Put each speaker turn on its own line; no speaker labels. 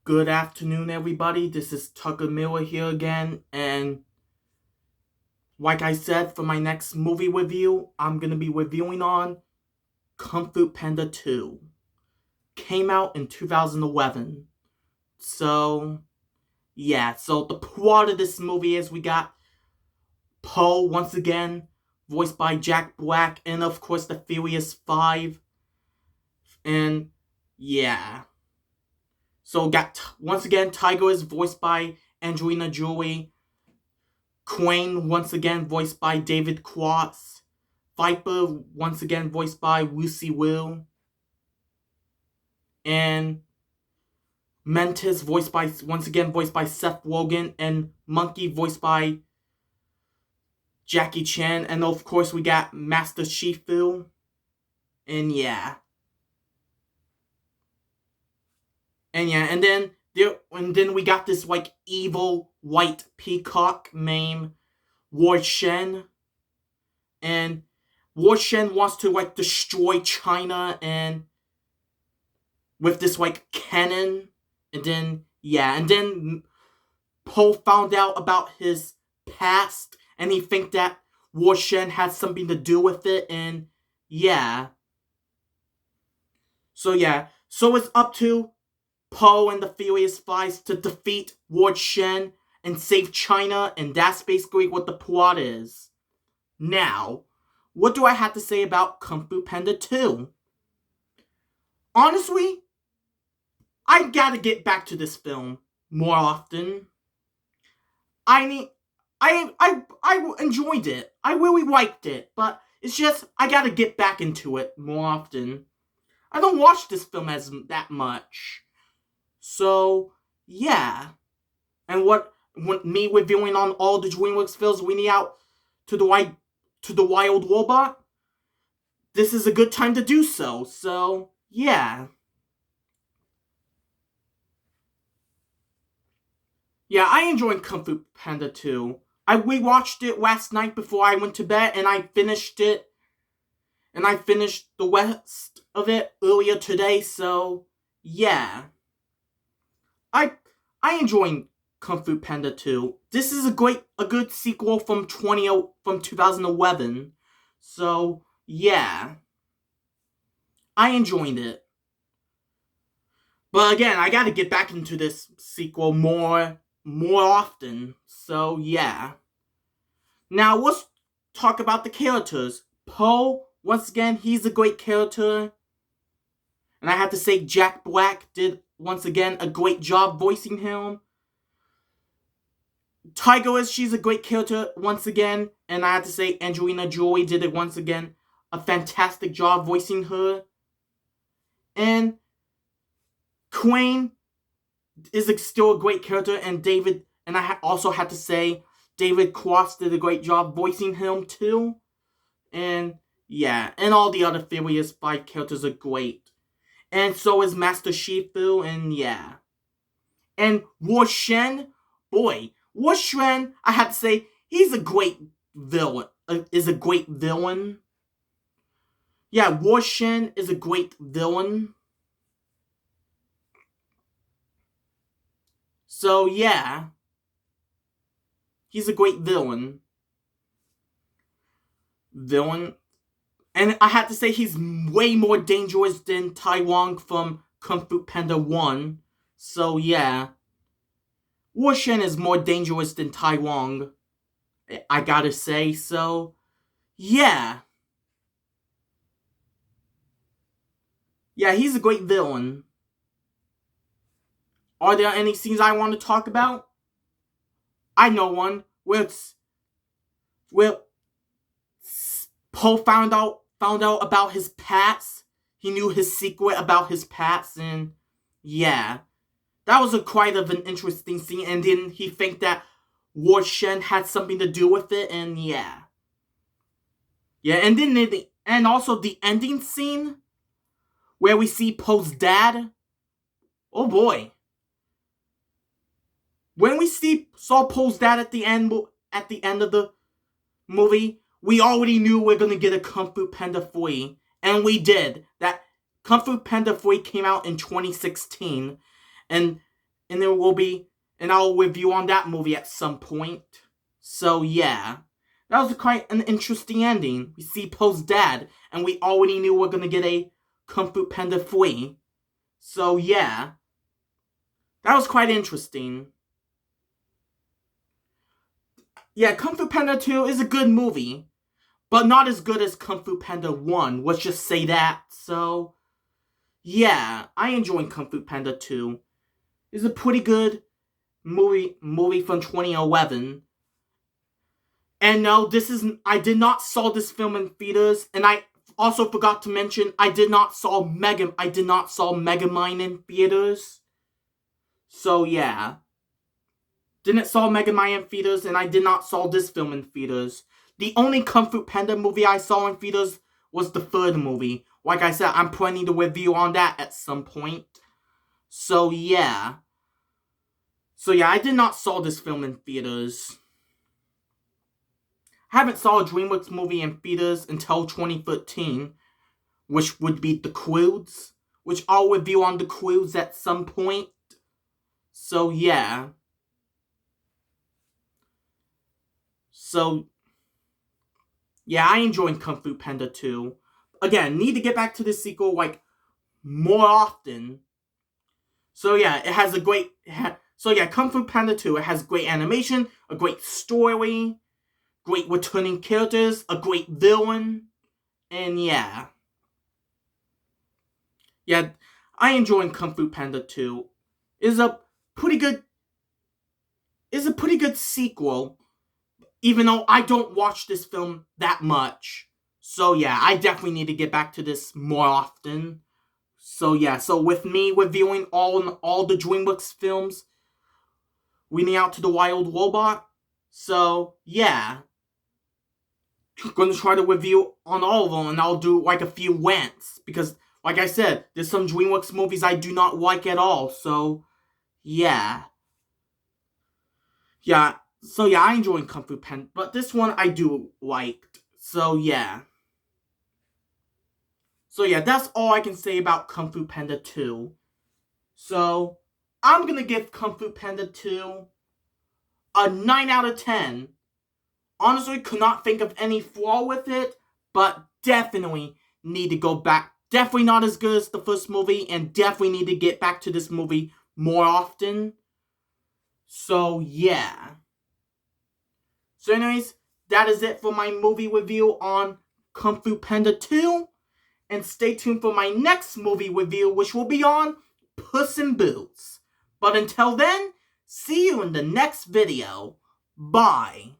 Good afternoon, everybody. This is Tucker Miller here again, and like I said, for my next movie review, I'm gonna be reviewing on Kung Fu Panda 2. Came out in 2011. So, so the plot of this movie is we got Po once again, voiced by Jack Black, and of course the Furious Five. And yeah. So got once again Tiger is voiced by Angelina Jolie. Queen, once again voiced by David Cross. Viper, once again voiced by Lucy Liu. And Mentis, once again voiced by Seth Rogen. And Monkey, voiced by Jackie Chan. And of course we got Master Shifu. And yeah. And then we got this like evil white peacock named War Shen. And War Shen wants to like destroy China and with this like cannon. And then Po found out about his past and he think that War Shen had something to do with it. And yeah. So it's up to Po and the Furious Five to defeat War Shen and save China, and that's basically what the plot is. Now, what do I have to say about Kung Fu Panda 2? Honestly, I gotta get back to this film more often. I enjoyed it. I really liked it, but it's just I gotta get back into it more often. I don't watch this film as that much. So, yeah. And when me reviewing on all the DreamWorks films leading out to the Wild Robot, this is a good time to do so. So, yeah. Yeah, I enjoyed Kung Fu Panda 2. I rewatched it last night before I went to bed, and I finished it. And I finished the rest of it earlier today, so, yeah. I enjoyed Kung Fu Panda 2. This is a good sequel from 2011. So, yeah. I enjoyed it. But again, I gotta get back into this sequel more often. So, yeah. Now, let's talk about the characters. Po, once again, he's a great character. And I have to say, Jack Black did, once again, a great job voicing him. Tiger, she's a great character, once again. And I have to say, Angelina Jolie did it once again. A fantastic job voicing her. And Queen is still a great character. And also have to say, David Cross did a great job voicing him, too. And, yeah. And all the other Furious 5 characters are great. And so is Master Shifu, and yeah. And War Shen, boy, War Shen, I have to say, he's a great villain. Yeah, War Shen is a great villain. So, yeah. He's a great villain. And I have to say, he's way more dangerous than Tai Wong from Kung Fu Panda 1. So, yeah. War Shen is more dangerous than Tai Wong, I gotta say. So, yeah. Yeah, he's a great villain. Are there any scenes I want to talk about? I know one where Po found out about his past. He knew his secret about his past, and yeah. That was quite of an interesting scene, and then he think that War Shen had something to do with it, and yeah. Yeah, and then and also the ending scene where we see Po's dad. Oh boy. When we saw Po's dad at the end of the movie, we already knew we're gonna get a Kung Fu Panda 3, and we did. That Kung Fu Panda 3 came out in 2016, and and I'll review on that movie at some point. So yeah, that was quite an interesting ending. We see Po's dad, and we already knew we're gonna get a Kung Fu Panda 3. So yeah, that was quite interesting. Yeah, Kung Fu Panda 2 is a good movie, but not as good as Kung Fu Panda 1. Let's just say that. So yeah, I enjoyed Kung Fu Panda 2. It's a pretty good movie from 2011. And no, I did not saw this film in theaters, and I also forgot to mention I did not saw Megamind in theaters. So yeah, didn't saw Megamind in theaters, and I did not saw this film in theaters. The only Kung Fu Panda movie I saw in theaters was the third movie. Like I said, I'm planning to review on that at some point. So yeah, I did not saw this film in theaters. I haven't saw a DreamWorks movie in theaters until 2013, which would be The Croods, which I'll review on The Croods at some point. So yeah. I enjoyed Kung Fu Panda 2. Again, need to get back to the sequel, like, more often. So yeah, it has a great... Kung Fu Panda 2, it has great animation, a great story, great returning characters, a great villain, and yeah. Yeah, I enjoyed Kung Fu Panda 2. It's a pretty good sequel, even though I don't watch this film that much. So yeah, I definitely need to get back to this more often. So yeah, with me reviewing all the DreamWorks films, Weeding Out to the Wild Robot. So yeah, I'm gonna try to review on all of them, and I'll do like a few rants, because like I said, there's some DreamWorks movies I do not like at all. So yeah. I enjoyed Kung Fu Panda, but this one I do liked. So yeah, that's all I can say about Kung Fu Panda 2. So I'm gonna give Kung Fu Panda 2 a 9 out of 10. Honestly, could not think of any flaw with it, but definitely need to go back. Definitely not as good as the first movie, and definitely need to get back to this movie more often. So yeah. So anyways, that is it for my movie review on Kung Fu Panda 2. And stay tuned for my next movie review, which will be on Puss in Boots. But until then, see you in the next video. Bye.